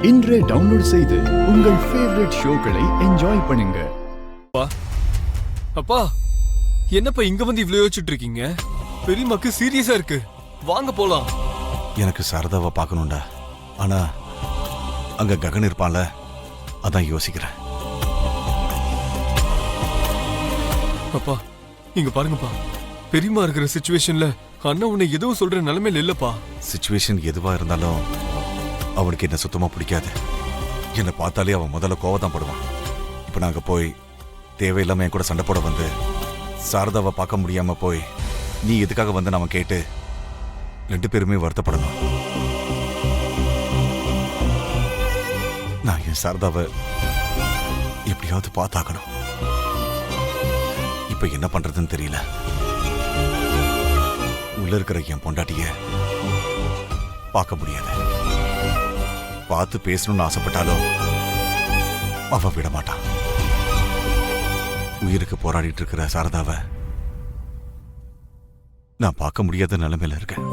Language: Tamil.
இன்றே டவுன்லோட் செய்து உங்கள் ஃபேவரட் ஷோக்களை என்ஜாய் பண்ணுங்க. அப்பா, என்னப்பா இங்க வந்து இவ்ளோ யோசிச்சுட்டு இருக்கீங்க? பெரியம்மாக்கு சீரியஸா இருக்கு, வாங்க போலாம். எனக்கு சாரதாவை பார்க்கணும்டா. ஆனா அங்க ககன் இருப்பான்ல, அதான் யோசிக்கிறேன். அப்பா இங்க பாருங்கப்பா, பெரியம்மா இருக்கிற சிச்சுவேஷன்ல அண்ணா உன்னை எதுவும் சொல்ற நிலைமையில இல்லப்பா. சிச்சுவேஷன் எதுவா இருந்தாலும் அவனுக்கு என்ன சுத்தமா பிடிக்காது. என்னை பார்த்தாலே அவன் முதல்ல கோவம் படுவான். இப்ப நாங்க போய் தேவையில்லாம என் கூட சண்டை போட வந்து சாரதாவை பார்க்க முடியாம போய் நீ எதுக்காக வந்து நம்ம கேட்டு 2 பேருமே வருத்தப்படணும். நான் என் சாரதாவை எப்படியாவது பார்த்தாக்கணும். இப்ப என்ன பண்றதுன்னு தெரியல. உள்ள இருக்கிற என் பொண்டாட்டிய பார்க்க முடியாது. பார்த்து பேசணும்னு ஆசைப்பட்டாலும் அவ விட மாட்டான். உயிருக்கு போராடிட்டு இருக்கிற சாரதாவை நான் பார்க்க முடியாத நிலைமையில இருக்கேன்.